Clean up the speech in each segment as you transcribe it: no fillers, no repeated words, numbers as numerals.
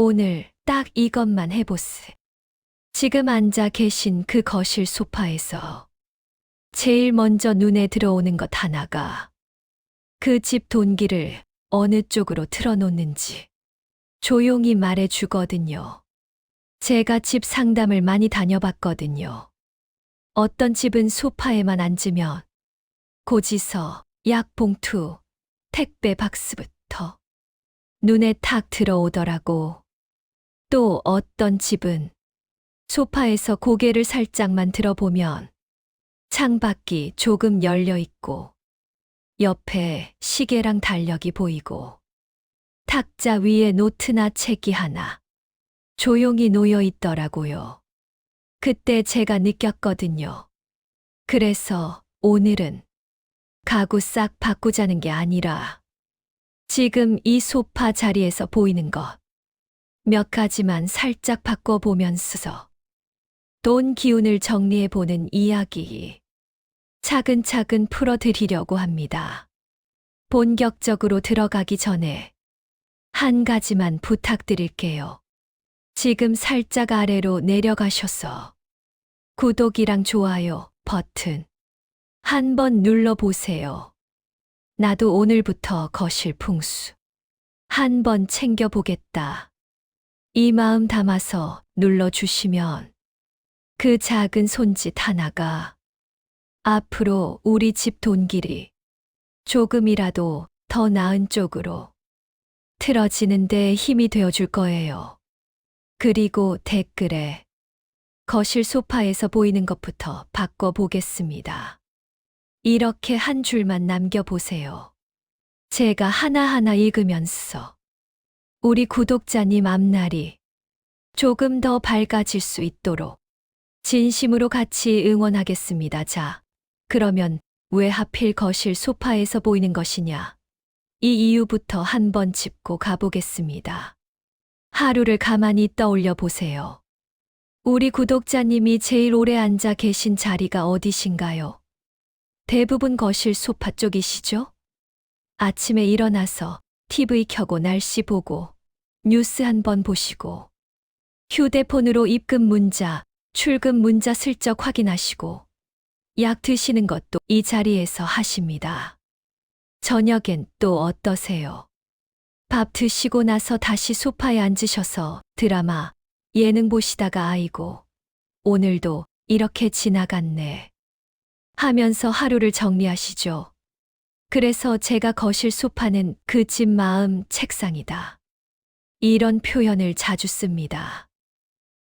오늘 딱 이것만 해보세. 지금 앉아 계신 그 거실 소파에서 제일 먼저 눈에 들어오는 것 하나가 그 집 돈기를 어느 쪽으로 틀어놓는지 조용히 말해 주거든요. 제가 집 상담을 많이 다녀봤거든요. 어떤 집은 소파에만 앉으면 고지서, 약봉투, 택배 박스부터 눈에 탁 들어오더라고. 또 어떤 집은 소파에서 고개를 살짝만 들어보면 창밖이 조금 열려 있고 옆에 시계랑 달력이 보이고 탁자 위에 노트나 책이 하나 조용히 놓여 있더라고요. 그때 제가 느꼈거든요. 그래서 오늘은 가구 싹 바꾸자는 게 아니라 지금 이 소파 자리에서 보이는 것 몇 가지만 살짝 바꿔보면서 돈 기운을 정리해보는 이야기 차근차근 풀어드리려고 합니다. 본격적으로 들어가기 전에 한 가지만 부탁드릴게요. 지금 살짝 아래로 내려가셔서 구독이랑 좋아요 버튼 한번 눌러보세요. 나도 오늘부터 거실 풍수 한번 챙겨보겠다. 이 마음 담아서 눌러주시면 그 작은 손짓 하나가 앞으로 우리 집 돈길이 조금이라도 더 나은 쪽으로 틀어지는데 힘이 되어줄 거예요. 그리고 댓글에 거실 소파에서 보이는 것부터 바꿔보겠습니다. 이렇게 한 줄만 남겨보세요. 제가 하나하나 읽으면서 우리 구독자님 앞날이 조금 더 밝아질 수 있도록 진심으로 같이 응원하겠습니다. 자, 그러면 왜 하필 거실 소파에서 보이는 것이냐? 이 이유부터 한번 짚고 가보겠습니다. 하루를 가만히 떠올려 보세요. 우리 구독자님이 제일 오래 앉아 계신 자리가 어디신가요? 대부분 거실 소파 쪽이시죠? 아침에 일어나서 TV 켜고 날씨 보고 뉴스 한번 보시고 휴대폰으로 입금 문자, 출금 문자 슬쩍 확인하시고 약 드시는 것도 이 자리에서 하십니다. 저녁엔 또 어떠세요? 밥 드시고 나서 다시 소파에 앉으셔서 드라마, 예능 보시다가 아이고, 오늘도 이렇게 지나갔네 하면서 하루를 정리하시죠. 그래서 제가 거실 소파는 그 집 마음 책상이다. 이런 표현을 자주 씁니다.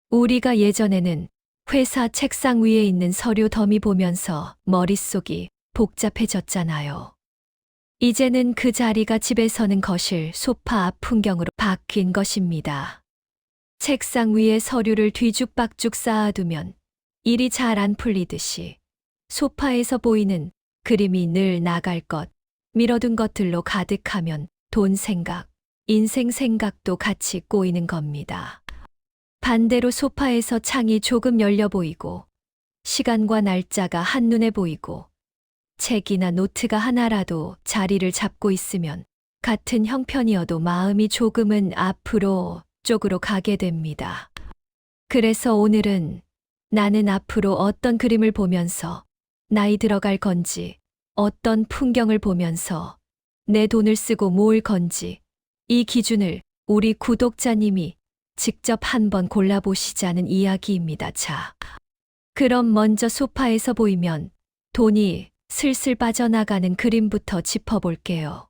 우리가 예전에는 회사 책상 위에 있는 서류 더미 보면서 머릿속이 복잡해졌잖아요. 이제는 그 자리가 집에서는 거실 소파 앞 풍경으로 바뀐 것입니다. 책상 위에 서류를 뒤죽박죽 쌓아두면 일이 잘 안 풀리듯이 소파에서 보이는 그림이 늘 나갈 것, 미뤄둔 것들로 가득하면 돈 생각, 인생 생각도 같이 꼬이는 겁니다. 반대로 소파에서 창이 조금 열려 보이고 시간과 날짜가 한눈에 보이고 책이나 노트가 하나라도 자리를 잡고 있으면 같은 형편이어도 마음이 조금은 앞으로 쪽으로 가게 됩니다. 그래서 오늘은 나는 앞으로 어떤 그림을 보면서 나이 들어갈 건지 어떤 풍경을 보면서 내 돈을 쓰고 모을 건지 이 기준을 우리 구독자님이 직접 한번 골라보시자는 이야기입니다. 자, 그럼 먼저 소파에서 보이면 돈이 슬슬 빠져나가는 그림부터 짚어볼게요.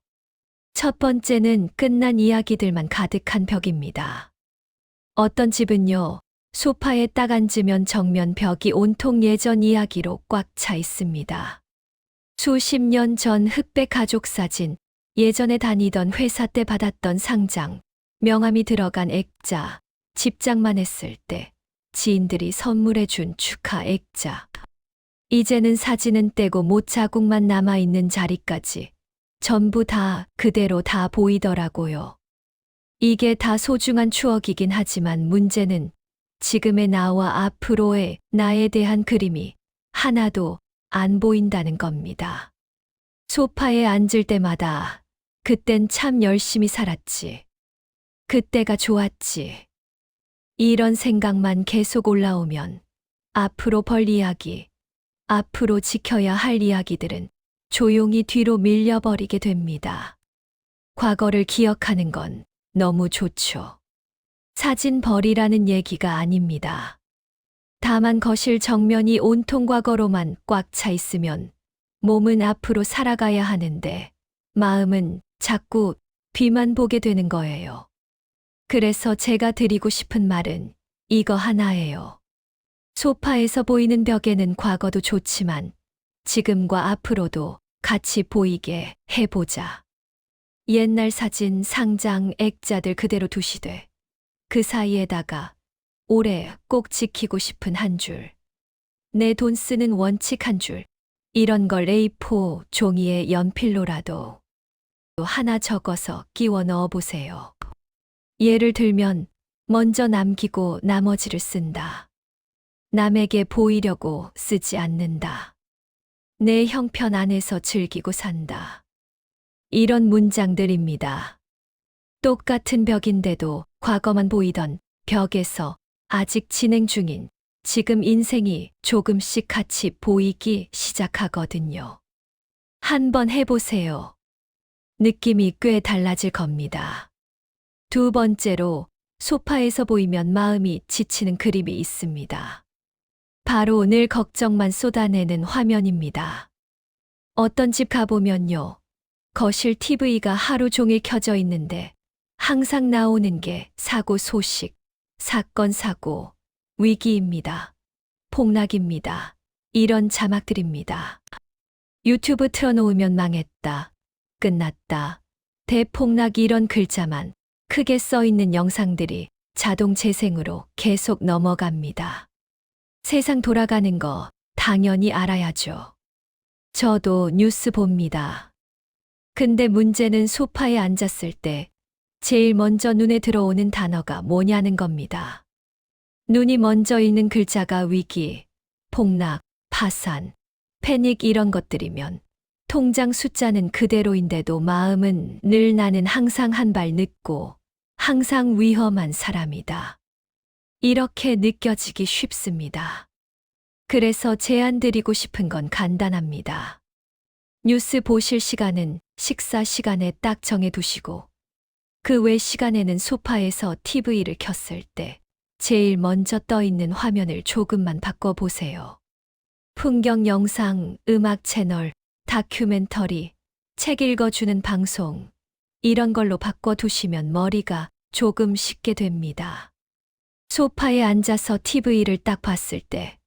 첫 번째는 끝난 이야기들만 가득한 벽입니다. 어떤 집은요, 소파에 딱 앉으면 정면 벽이 온통 예전 이야기로 꽉 차 있습니다. 수십 년 전 흑백 가족 사진, 예전에 다니던 회사 때 받았던 상장, 명함이 들어간 액자, 집장만 했을 때 지인들이 선물해준 축하 액자. 이제는 사진은 떼고 못자국만 남아있는 자리까지 전부 다 그대로 다 보이더라고요. 이게 다 소중한 추억이긴 하지만 문제는 지금의 나와 앞으로의 나에 대한 그림이 하나도 안 보인다는 겁니다. 소파에 앉을 때마다 그땐 참 열심히 살았지. 그때가 좋았지. 이런 생각만 계속 올라오면 앞으로 벌 이야기, 앞으로 지켜야 할 이야기들은 조용히 뒤로 밀려버리게 됩니다. 과거를 기억하는 건 너무 좋죠. 사진 버리라는 얘기가 아닙니다. 다만 거실 정면이 온통 과거로만 꽉 차 있으면 몸은 앞으로 살아가야 하는데 마음은 자꾸 뒤만 보게 되는 거예요. 그래서 제가 드리고 싶은 말은 이거 하나예요. 소파에서 보이는 벽에는 과거도 좋지만 지금과 앞으로도 같이 보이게 해보자. 옛날 사진, 상장, 액자들 그대로 두시되 그 사이에다가 올해 꼭 지키고 싶은 한 줄, 내 돈 쓰는 원칙 한 줄, 이런 걸 A4 종이에 연필로라도 하나 적어서 끼워 넣어 보세요. 예를 들면 먼저 남기고 나머지를 쓴다. 남에게 보이려고 쓰지 않는다. 내 형편 안에서 즐기고 산다. 이런 문장들입니다. 똑같은 벽인데도 과거만 보이던 벽에서 아직 진행 중인 지금 인생이 조금씩 같이 보이기 시작하거든요. 한번 해보세요. 느낌이 꽤 달라질 겁니다. 두 번째로 소파에서 보이면 마음이 지치는 그림이 있습니다. 바로 늘 걱정만 쏟아내는 화면입니다. 어떤 집 가보면요. 거실 TV가 하루 종일 켜져 있는데 항상 나오는 게 사고 소식, 사건 사고, 위기입니다. 폭락입니다. 이런 자막들입니다. 유튜브 틀어놓으면 망했다, 끝났다, 대폭락 이런 글자만 크게 써 있는 영상들이 자동 재생으로 계속 넘어갑니다. 세상 돌아가는 거 당연히 알아야죠. 저도 뉴스 봅니다. 근데 문제는 소파에 앉았을 때 제일 먼저 눈에 들어오는 단어가 뭐냐는 겁니다. 눈이 먼저 읽는 글자가 위기, 폭락, 파산, 패닉 이런 것들이면 통장 숫자는 그대로인데도 마음은 늘 나는 항상 한 발 늦고 항상 위험한 사람이다. 이렇게 느껴지기 쉽습니다. 그래서 제안드리고 싶은 건 간단합니다. 뉴스 보실 시간은 식사 시간에 딱 정해 두시고 그 외 시간에는 소파에서 TV를 켰을 때 제일 먼저 떠 있는 화면을 조금만 바꿔보세요. 풍경 영상, 음악 채널, 다큐멘터리, 책 읽어주는 방송, 이런 걸로 바꿔두시면 머리가 조금 쉽게 됩니다. 소파에 앉아서 TV를 딱 봤을 때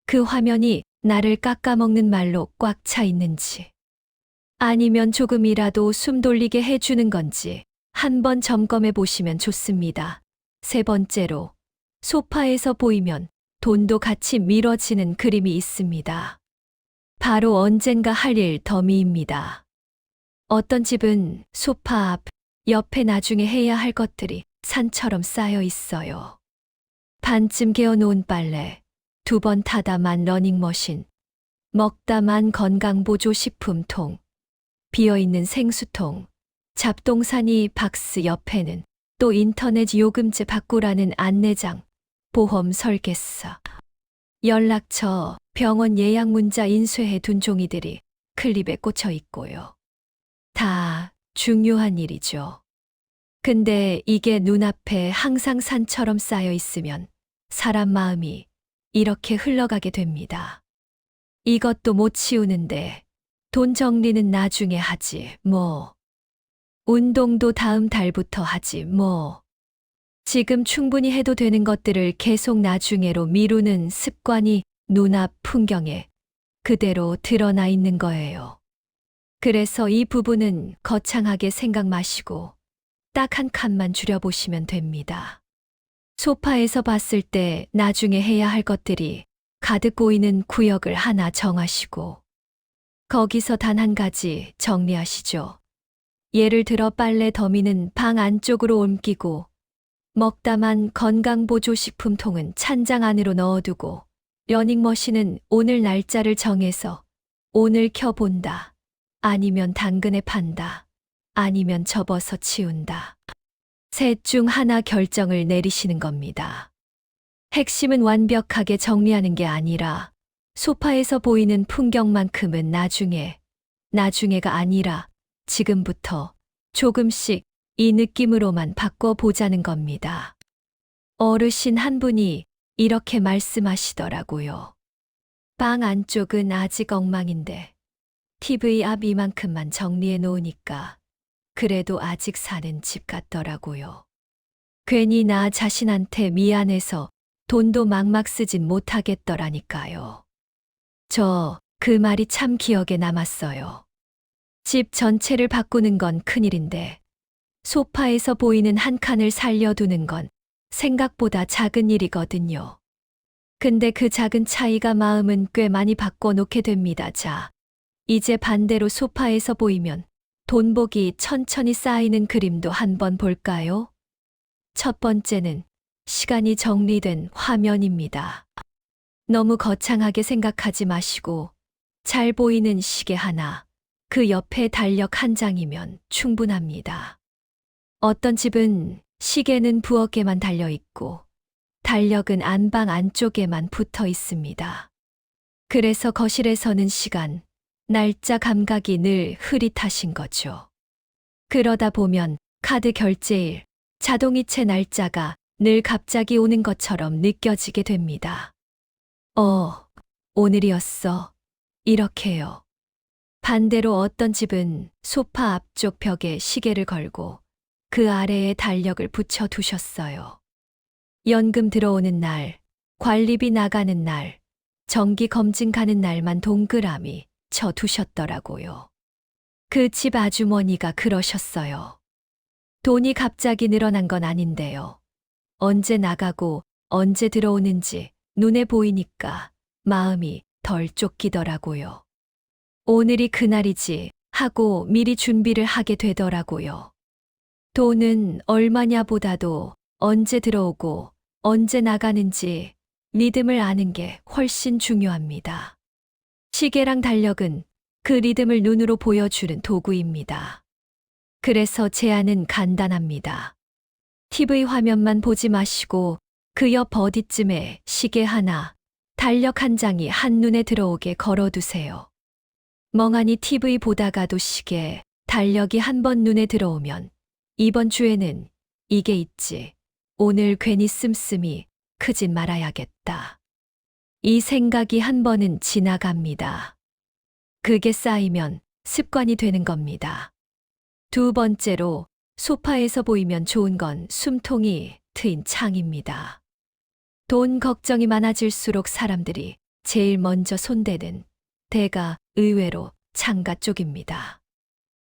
그 화면이 나를 깎아먹는 말로 꽉 차 있는지 아니면 조금이라도 숨 돌리게 해주는 건지 한번 점검해 보시면 좋습니다. 세 번째로 소파에서 보이면 돈도 같이 미뤄지는 그림이 있습니다. 바로 언젠가 할 일 더미입니다. 어떤 집은 소파 앞, 옆에 나중에 해야 할 것들이 산처럼 쌓여 있어요. 반쯤 개어놓은 빨래, 2번 타다만 러닝머신, 먹다만 건강보조식품통, 비어있는 생수통, 잡동사니 박스 옆에는 또 인터넷 요금제 바꾸라는 안내장, 보험 설계서, 연락처, 병원 예약 문자 인쇄해 둔 종이들이 클립에 꽂혀 있고요. 다 중요한 일이죠. 근데 이게 눈앞에 항상 산처럼 쌓여 있으면 사람 마음이 이렇게 흘러가게 됩니다. 이것도 못 치우는데 돈 정리는 나중에 하지 뭐. 운동도 다음 달부터 하지 뭐. 지금 충분히 해도 되는 것들을 계속 나중에로 미루는 습관이 눈앞 풍경에 그대로 드러나 있는 거예요. 그래서 이 부분은 거창하게 생각 마시고 딱 한 칸만 줄여보시면 됩니다. 소파에서 봤을 때 나중에 해야 할 것들이 가득 보이는 구역을 하나 정하시고 거기서 단 한 가지 정리하시죠. 예를 들어 빨래 더미는 방 안쪽으로 옮기고 먹다만 건강보조식품통은 찬장 안으로 넣어두고 러닝머신은 오늘 날짜를 정해서 오늘 켜본다. 아니면 당근에 판다. 아니면 접어서 치운다. 셋 중 하나 결정을 내리시는 겁니다. 핵심은 완벽하게 정리하는 게 아니라 소파에서 보이는 풍경만큼은 나중에가 아니라 지금부터 조금씩 이 느낌으로만 바꿔보자는 겁니다. 어르신 한 분이 이렇게 말씀하시더라고요. 방 안쪽은 아직 엉망인데 TV 앞 이만큼만 정리해 놓으니까 그래도 아직 사는 집 같더라고요. 괜히 나 자신한테 미안해서 돈도 막막 쓰진 못하겠더라니까요. 그 말이 참 기억에 남았어요. 집 전체를 바꾸는 건 큰일인데 소파에서 보이는 한 칸을 살려두는 건 생각보다 작은 일이거든요. 근데 그 작은 차이가 마음은 꽤 많이 바꿔놓게 됩니다. 자, 이제 반대로 소파에서 보이면 돈복이 천천히 쌓이는 그림도 한번 볼까요? 첫 번째는 시간이 정리된 화면입니다. 너무 거창하게 생각하지 마시고 잘 보이는 시계 하나, 그 옆에 달력 한 장이면 충분합니다. 어떤 집은 시계는 부엌에만 달려 있고 달력은 안방 안쪽에만 붙어 있습니다. 그래서 거실에서는 시간, 날짜 감각이 늘 흐릿하신 거죠. 그러다 보면 카드 결제일, 자동이체 날짜가 늘 갑자기 오는 것처럼 느껴지게 됩니다. 오늘이었어. 이렇게요. 반대로 어떤 집은 소파 앞쪽 벽에 시계를 걸고 그 아래에 달력을 붙여 두셨어요. 연금 들어오는 날, 관리비 나가는 날, 정기 검진 가는 날만 동그라미 쳐 두셨더라고요. 그 집 아주머니가 그러셨어요. 돈이 갑자기 늘어난 건 아닌데요. 언제 나가고 언제 들어오는지 눈에 보이니까 마음이 덜 쫓기더라고요. 오늘이 그날이지 하고 미리 준비를 하게 되더라고요. 돈은 얼마냐 보다도 언제 들어오고 언제 나가는지 리듬을 아는 게 훨씬 중요합니다. 시계랑 달력은 그 리듬을 눈으로 보여주는 도구입니다. 그래서 제안은 간단합니다. TV 화면만 보지 마시고 그 옆 어디쯤에 시계 하나, 달력 한 장이 한눈에 들어오게 걸어두세요. 멍하니 TV 보다가도 시계, 달력이 한 번 눈에 들어오면 이번 주에는 이게 있지. 오늘 괜히 씀씀이 크진 말아야겠다. 이 생각이 한 번은 지나갑니다. 그게 쌓이면 습관이 되는 겁니다. 두 번째로 소파에서 보이면 좋은 건 숨통이 트인 창입니다. 돈 걱정이 많아질수록 사람들이 제일 먼저 손대는 데가 의외로 창가 쪽입니다.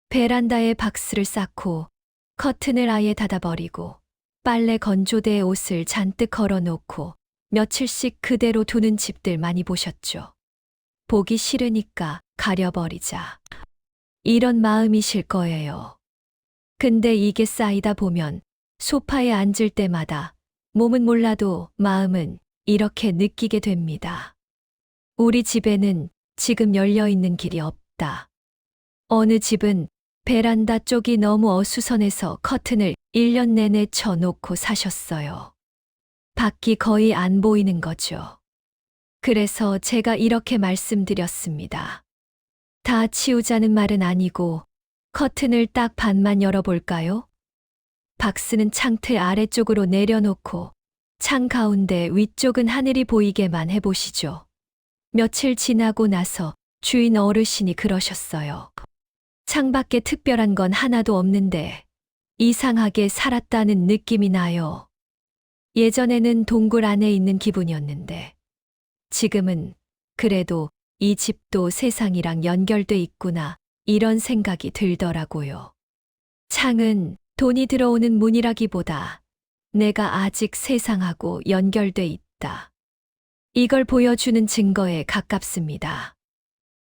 베란다에 박스를 쌓고 커튼을 아예 닫아버리고 빨래 건조대에 옷을 잔뜩 걸어놓고 며칠씩 그대로 두는 집들 많이 보셨죠? 보기 싫으니까 가려버리자. 이런 마음이실 거예요. 근데 이게 쌓이다 보면 소파에 앉을 때마다 몸은 몰라도 마음은 이렇게 느끼게 됩니다. 우리 집에는 지금 열려있는 길이 없다. 어느 집은 베란다 쪽이 너무 어수선해서 커튼을 1년 내내 쳐놓고 사셨어요. 밖이 거의 안 보이는 거죠. 그래서 제가 이렇게 말씀드렸습니다. 다 치우자는 말은 아니고 커튼을 딱 반만 열어볼까요? 박스는 창틀 아래쪽으로 내려놓고 창 가운데 위쪽은 하늘이 보이게만 해보시죠. 며칠 지나고 나서 주인 어르신이 그러셨어요. 창밖에 특별한 건 하나도 없는데 이상하게 살았다는 느낌이 나요. 예전에는 동굴 안에 있는 기분이었는데 지금은 그래도 이 집도 세상이랑 연결돼 있구나 이런 생각이 들더라고요. 창은 돈이 들어오는 문이라기보다 내가 아직 세상하고 연결돼 있다. 이걸 보여주는 증거에 가깝습니다.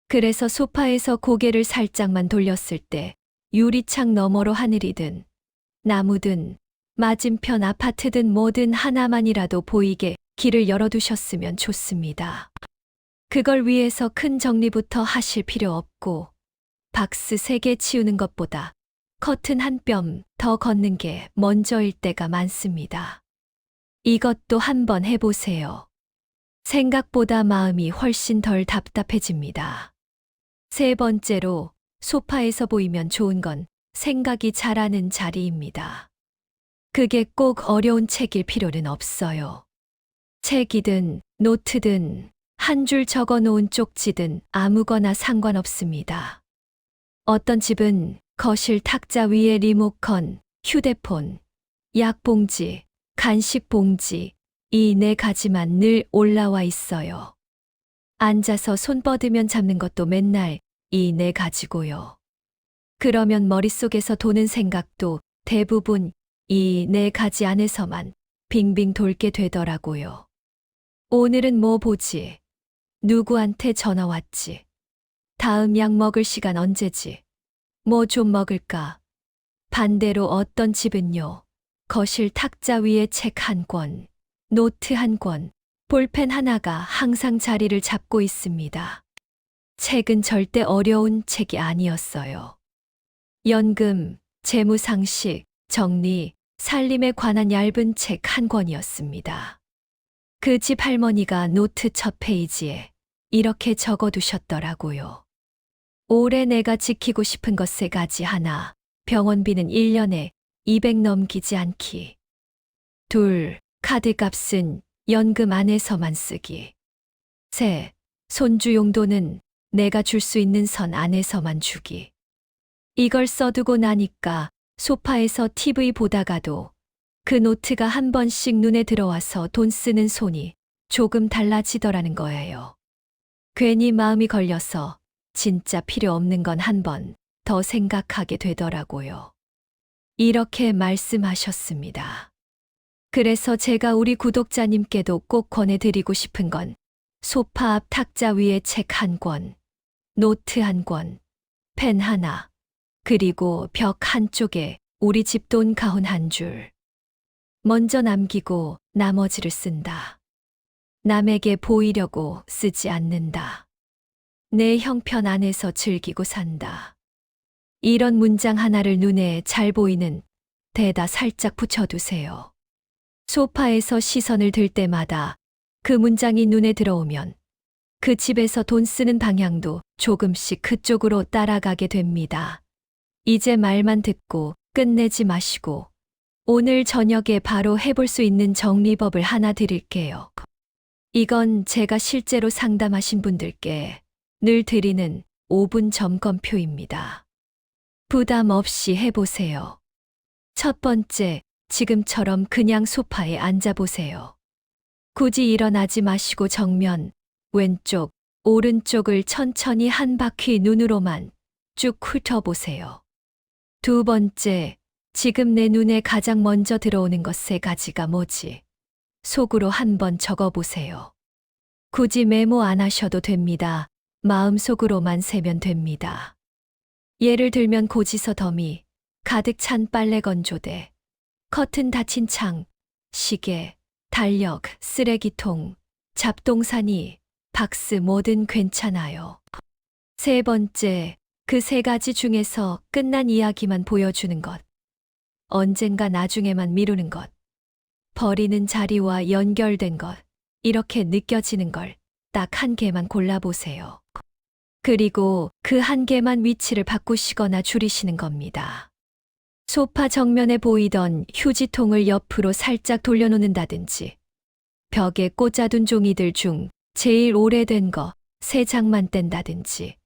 그래서 소파에서 고개를 살짝만 돌렸을 때 유리창 너머로 하늘이든 나무든 맞은편 아파트든 뭐든 하나만이라도 보이게 길을 열어두셨으면 좋습니다. 그걸 위해서 큰 정리부터 하실 필요 없고 박스 3개 치우는 것보다 커튼 한 뼘 더 걷는 게 먼저일 때가 많습니다. 이것도 한번 해보세요. 생각보다 마음이 훨씬 덜 답답해집니다. 세 번째로, 소파에서 보이면 좋은 건 생각이 자라는 자리입니다. 그게 꼭 어려운 책일 필요는 없어요. 책이든 노트든 한 줄 적어 놓은 쪽지든 아무거나 상관없습니다. 어떤 집은 거실 탁자 위에 리모컨, 휴대폰, 약봉지, 간식봉지, 이 네 가지만 늘 올라와 있어요. 앉아서 손 뻗으면 잡는 것도 맨날 이 네 가지고요. 그러면 머릿속에서 도는 생각도 대부분 이 네 가지 안에서만 빙빙 돌게 되더라고요. 오늘은 뭐 보지? 누구한테 전화 왔지? 다음 약 먹을 시간 언제지? 뭐 좀 먹을까? 반대로 어떤 집은요, 거실 탁자 위에 책 한 권, 노트 한 권, 볼펜 하나가 항상 자리를 잡고 있습니다. 책은 절대 어려운 책이 아니었어요. 연금, 재무상식, 정리, 살림에 관한 얇은 책 한 권이었습니다. 그 집 할머니가 노트 첫 페이지에 이렇게 적어두셨더라고요. 올해 내가 지키고 싶은 것 세 가지. 하나, 병원비는 1년에 200 넘기지 않기. 둘, 카드값은 연금 안에서만 쓰기. 셋, 손주 용돈은 내가 줄 수 있는 선 안에서만 주기. 이걸 써두고 나니까 소파에서 TV 보다가도 그 노트가 한 번씩 눈에 들어와서 돈 쓰는 손이 조금 달라지더라는 거예요. 괜히 마음이 걸려서 진짜 필요 없는 건 한 번 더 생각하게 되더라고요. 이렇게 말씀하셨습니다. 그래서 제가 우리 구독자님께도 꼭 권해드리고 싶은 건 소파 앞 탁자 위에 책 한 권, 노트 한 권, 펜 하나, 그리고 벽 한쪽에 우리 집 돈 가훈 한 줄. 먼저 남기고 나머지를 쓴다. 남에게 보이려고 쓰지 않는다. 내 형편 안에서 즐기고 산다. 이런 문장 하나를 눈에 잘 보이는 데다 살짝 붙여두세요. 소파에서 시선을 들 때마다 그 문장이 눈에 들어오면 그 집에서 돈 쓰는 방향도 조금씩 그쪽으로 따라가게 됩니다. 이제 말만 듣고 끝내지 마시고 오늘 저녁에 바로 해볼 수 있는 정리법을 하나 드릴게요. 이건 제가 실제로 상담하신 분들께 늘 드리는 5분 점검표입니다. 부담 없이 해보세요. 첫 번째, 지금처럼 그냥 소파에 앉아보세요. 굳이 일어나지 마시고 정면, 왼쪽, 오른쪽을 천천히 한 바퀴 눈으로만 쭉 훑어보세요. 두 번째, 지금 내 눈에 가장 먼저 들어오는 것 세 가지가 뭐지? 속으로 한번 적어보세요. 굳이 메모 안 하셔도 됩니다. 마음속으로만 세면 됩니다. 예를 들면 고지서 더미, 가득 찬 빨래 건조대, 커튼 닫힌 창, 시계, 달력, 쓰레기통, 잡동사니, 박스 뭐든 괜찮아요. 세 번째, 그 세 가지 중에서 끝난 이야기만 보여주는 것. 언젠가 나중에만 미루는 것. 버리는 자리와 연결된 것. 이렇게 느껴지는 걸 딱 한 개만 골라보세요. 그리고 그 한 개만 위치를 바꾸시거나 줄이시는 겁니다. 소파 정면에 보이던 휴지통을 옆으로 살짝 돌려놓는다든지, 벽에 꽂아둔 종이들 중 제일 오래된 거 3장만 뗀다든지,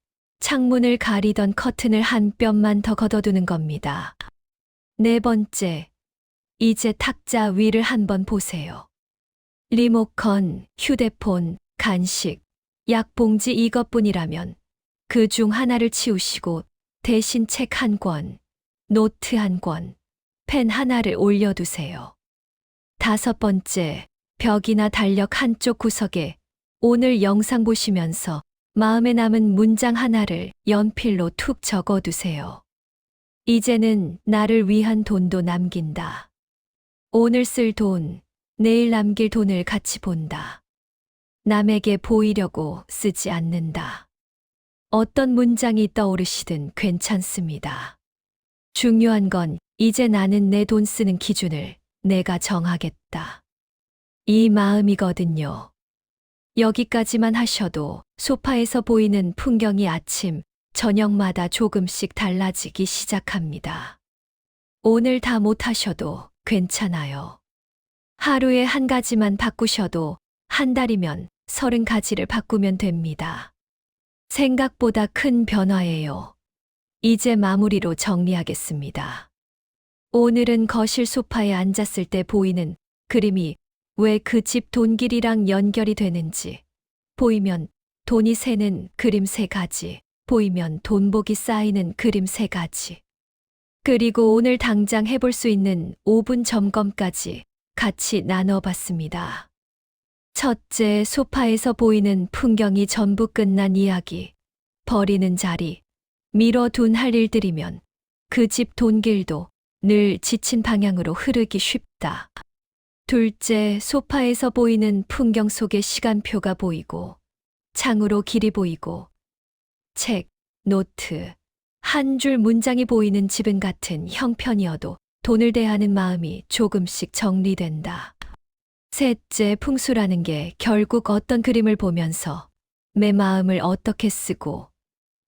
창문을 가리던 커튼을 한 뼘만 더 걷어두는 겁니다. 네 번째, 이제 탁자 위를 한번 보세요. 리모컨, 휴대폰, 간식, 약봉지 이것뿐이라면 그 중 하나를 치우시고 대신 책 한 권, 노트 한 권, 펜 하나를 올려두세요. 다섯 번째, 벽이나 달력 한쪽 구석에 오늘 영상 보시면서 마음에 남은 문장 하나를 연필로 툭 적어두세요. 이제는 나를 위한 돈도 남긴다. 오늘 쓸 돈, 내일 남길 돈을 같이 본다. 남에게 보이려고 쓰지 않는다. 어떤 문장이 떠오르시든 괜찮습니다. 중요한 건 이제 나는 내 돈 쓰는 기준을 내가 정하겠다. 이 마음이거든요. 여기까지만 하셔도 소파에서 보이는 풍경이 아침, 저녁마다 조금씩 달라지기 시작합니다. 오늘 다 못하셔도 괜찮아요. 하루에 한 가지만 바꾸셔도 한 달이면 30가지를 바꾸면 됩니다. 생각보다 큰 변화예요. 이제 마무리로 정리하겠습니다. 오늘은 거실 소파에 앉았을 때 보이는 그림이 왜 그 집 돈길이랑 연결이 되는지, 보이면 돈이 새는 그림 3가지, 보이면 돈복이 쌓이는 그림 3가지, 그리고 오늘 당장 해볼 수 있는 5분 점검까지 같이 나눠봤습니다. 첫째, 소파에서 보이는 풍경이 전부 끝난 이야기, 버리는 자리, 미뤄둔 할 일들이면 그 집 돈길도 늘 지친 방향으로 흐르기 쉽다. 둘째, 소파에서 보이는 풍경 속에 시간표가 보이고, 창으로 길이 보이고, 책, 노트, 한 줄 문장이 보이는 집은 같은 형편이어도 돈을 대하는 마음이 조금씩 정리된다. 셋째, 풍수라는 게 결국 어떤 그림을 보면서 내 마음을 어떻게 쓰고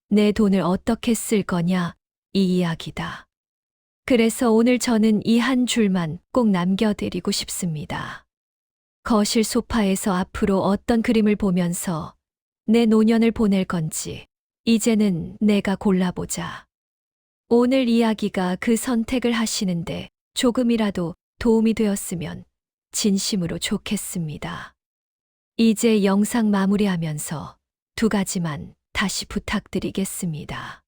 내 돈을 어떻게 쓸 거냐, 이 이야기다. 그래서 오늘 저는 이 한 줄만 꼭 남겨드리고 싶습니다. 거실 소파에서 앞으로 어떤 그림을 보면서 내 노년을 보낼 건지 이제는 내가 골라보자. 오늘 이야기가 그 선택을 하시는데 조금이라도 도움이 되었으면 진심으로 좋겠습니다. 이제 영상 마무리하면서 2가지만 다시 부탁드리겠습니다.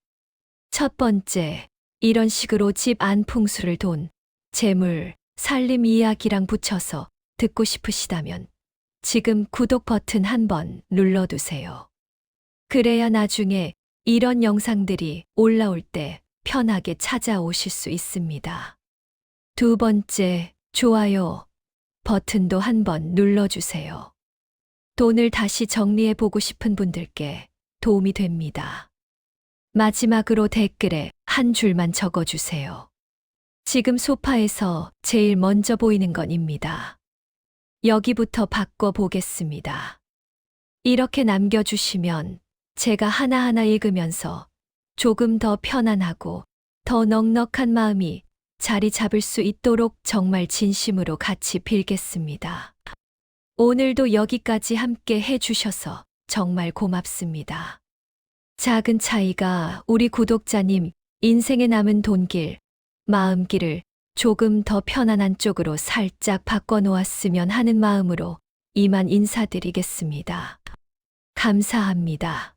첫 번째, 이런 식으로 집 안 풍수를 돈, 재물, 살림 이야기랑 붙여서 듣고 싶으시다면 지금 구독 버튼 한번 눌러두세요. 그래야 나중에 이런 영상들이 올라올 때 편하게 찾아오실 수 있습니다. 두 번째, 좋아요 버튼도 한번 눌러주세요. 돈을 다시 정리해 보고 싶은 분들께 도움이 됩니다. 마지막으로 댓글에 한 줄만 적어주세요. 지금 소파에서 제일 먼저 보이는 건입니다. 여기부터 바꿔보겠습니다. 이렇게 남겨주시면 제가 하나하나 읽으면서 조금 더 편안하고 더 넉넉한 마음이 자리 잡을 수 있도록 정말 진심으로 같이 빌겠습니다. 오늘도 여기까지 함께 해주셔서 정말 고맙습니다. 작은 차이가 우리 구독자님 인생에 남은 돈길, 마음길을 조금 더 편안한 쪽으로 살짝 바꿔놓았으면 하는 마음으로 이만 인사드리겠습니다. 감사합니다.